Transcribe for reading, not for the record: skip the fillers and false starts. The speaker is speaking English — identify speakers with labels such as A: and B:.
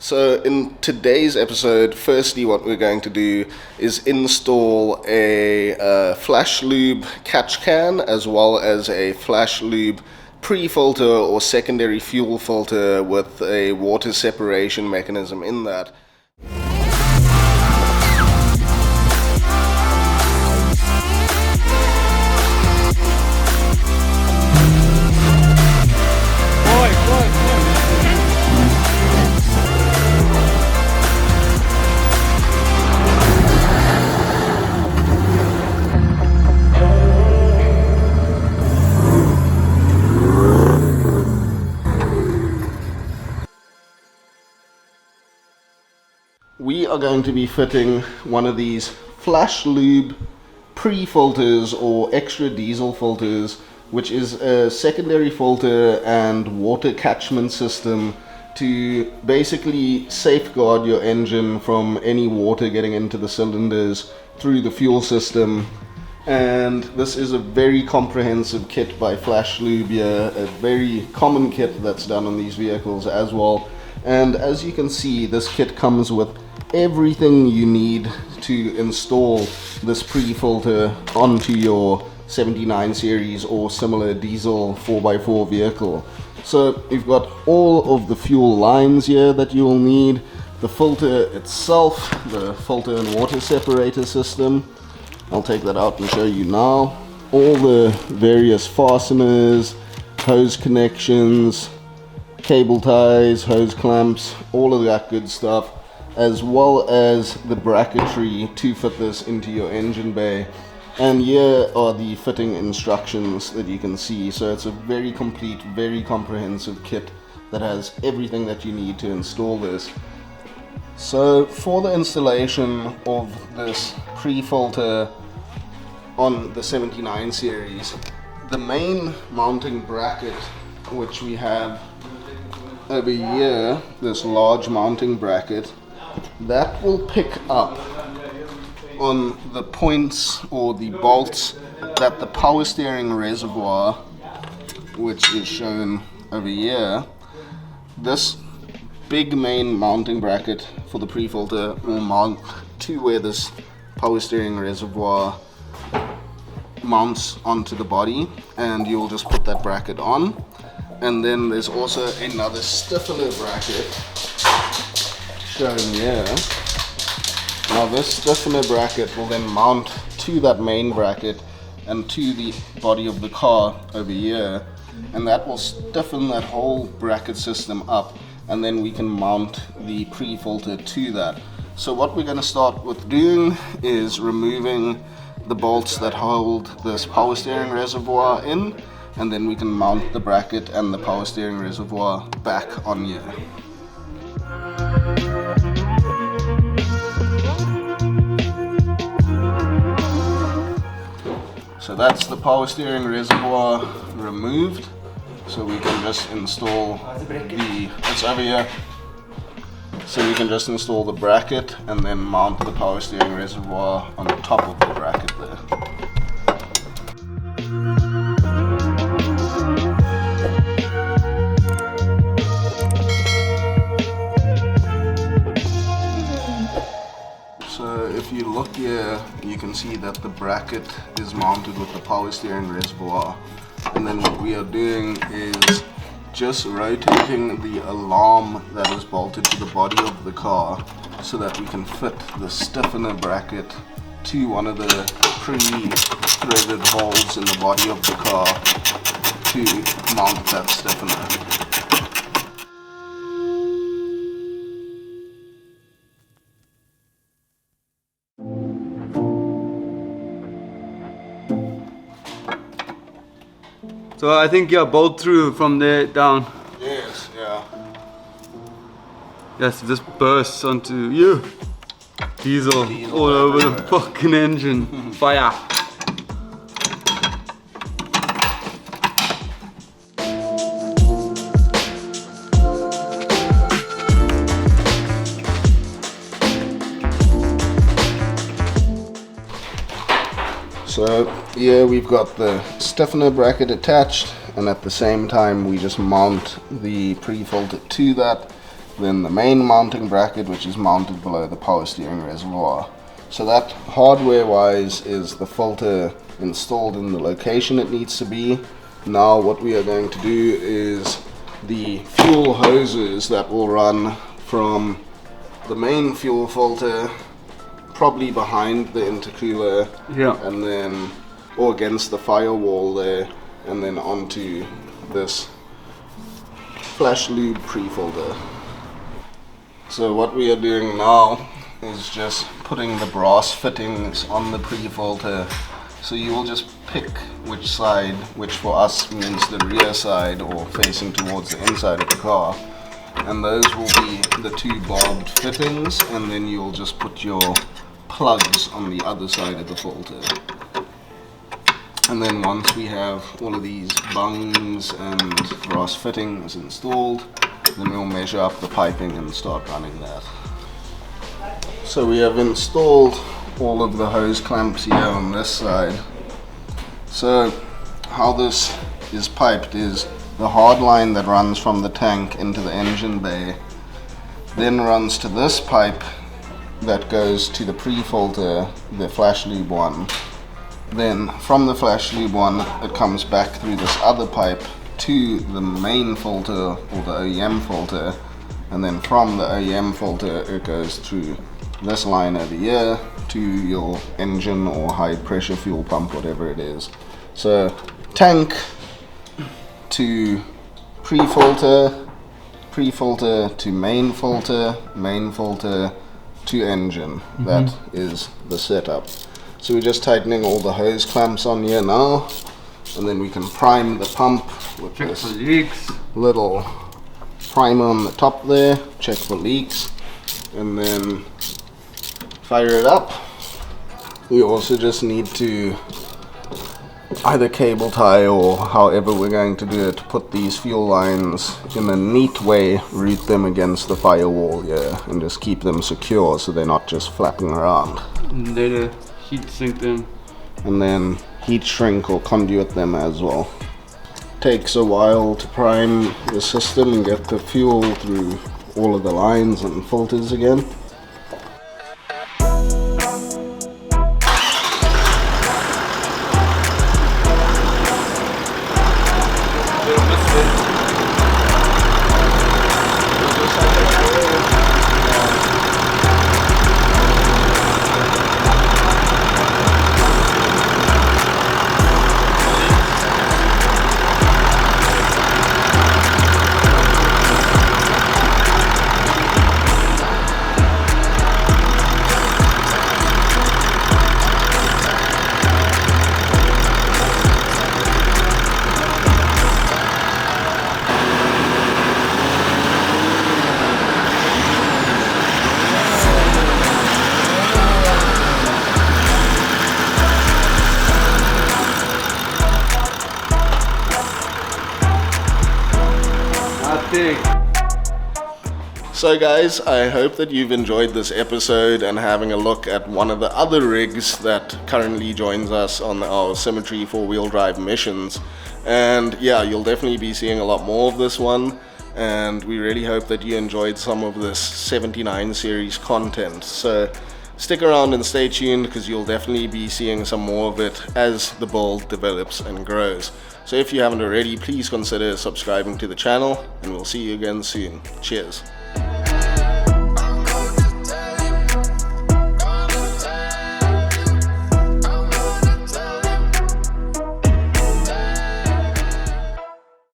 A: So in today's episode, firstly what we're going to do is install a Flashlube Catch Can as well as a Flashlube pre-filter or secondary fuel filter with a water separation mechanism in that. We are going to be fitting one of these Flashlube pre-filters or extra diesel filters, which is a secondary filter and water catchment system to basically safeguard your engine from any water getting into the cylinders through the fuel system. And this is a very comprehensive kit by Flashlube here, a very common kit that's done on these vehicles as well. And as you can see, this kit comes with everything you need to install this pre-filter onto your 79 series or similar diesel 4x4 vehicle. So you've got all of the fuel lines here that you will need, the filter itself, the filter and water separator system. I'll take that out and show you now. All the various fasteners, hose connections, cable ties, hose clamps, all of that good stuff, as well as the bracketry to fit this into your engine bay. And here are the fitting instructions that you can see. So it's a very complete, very comprehensive kit that has everything that you need to install this. So for the installation of this pre-filter on the 79 series, the main mounting bracket, which we have over here, this large mounting bracket, that will pick up on the points or the bolts that the power steering reservoir, which is shown over here, this big main mounting bracket for the pre-filter will mount to where this power steering reservoir mounts onto the body, and you'll just put that bracket on. And then there's also another stiffener bracket shown here. Now this stiffener bracket will then mount to that main bracket and to the body of the car over here, and that will stiffen that whole bracket system up, and then we can mount the pre-filter to that. So what we're going to start with doing is removing the bolts that hold this power steering reservoir in, and then we can mount the bracket and the power steering reservoir back on here. So that's the power steering reservoir removed. So we can just install it's over here. So we can just install the bracket and then mount the power steering reservoir on the top of the bracket there. So if you look here, you can see that the bracket is mounted with the power steering reservoir, and then what we are doing is just rotating the alarm that is bolted to the body of the car so that we can fit the stiffener bracket to one of the pre-threaded holes in the body of the car to mount that stiffener.
B: So I think you're both through from there down.
A: Yes, yeah.
B: Yes, it just bursts onto you. Diesel all over the fucking engine. Fire.
A: So here we've got the stiffener bracket attached, and at the same time we just mount the pre-filter to that, then the main mounting bracket, which is mounted below the power steering reservoir. So that hardware wise is the filter installed in the location it needs to be. Now what we are going to do is the fuel hoses that will run from the main fuel filter, probably behind the intercooler, and then or against the firewall there, and then onto this Flashlube pre-filter. So what we are doing now is just putting the brass fittings on the pre-filter. So you will just pick which side, which for us means the rear side or facing towards the inside of the car, and those will be the two barbed fittings, and then you'll just put your plugs on the other side of the filter. And then once we have all of these bungs and brass fittings installed, then we'll measure up the piping and start running that. So we have installed all of the hose clamps here on this side. So how this is piped is the hard line that runs from the tank into the engine bay then runs to this pipe that goes to the pre-filter, the Flashlube one. Then from the Flashlube one it comes back through this other pipe to the main filter or the OEM filter, and then from the OEM filter it goes through this line over here to your engine or high pressure fuel pump, whatever it is. So tank to pre-filter, pre-filter to main filter, main filter to engine. That is the setup. So we're just tightening all the hose clamps on here now, and then we can prime the pump with this little primer on the top there, check for leaks, and then fire it up. We also just need to either cable tie or however we're going to do it, put these fuel lines in a neat way, route them against the firewall here, and just keep them secure so they're not just flapping around.
B: And later heat sink them.
A: And then heat shrink or conduit them as well. Takes a while to prime the system and get the fuel through all of the lines and filters again. So guys, I hope that you've enjoyed this episode and having a look at one of the other rigs that currently joins us on our Symmetry 4-wheel drive missions. And yeah, you'll definitely be seeing a lot more of this one, and we really hope that you enjoyed some of this 79 series content. So stick around and stay tuned, because you'll definitely be seeing some more of it as the build develops and grows. So if you haven't already, please consider subscribing to the channel, and we'll see you again soon. Cheers.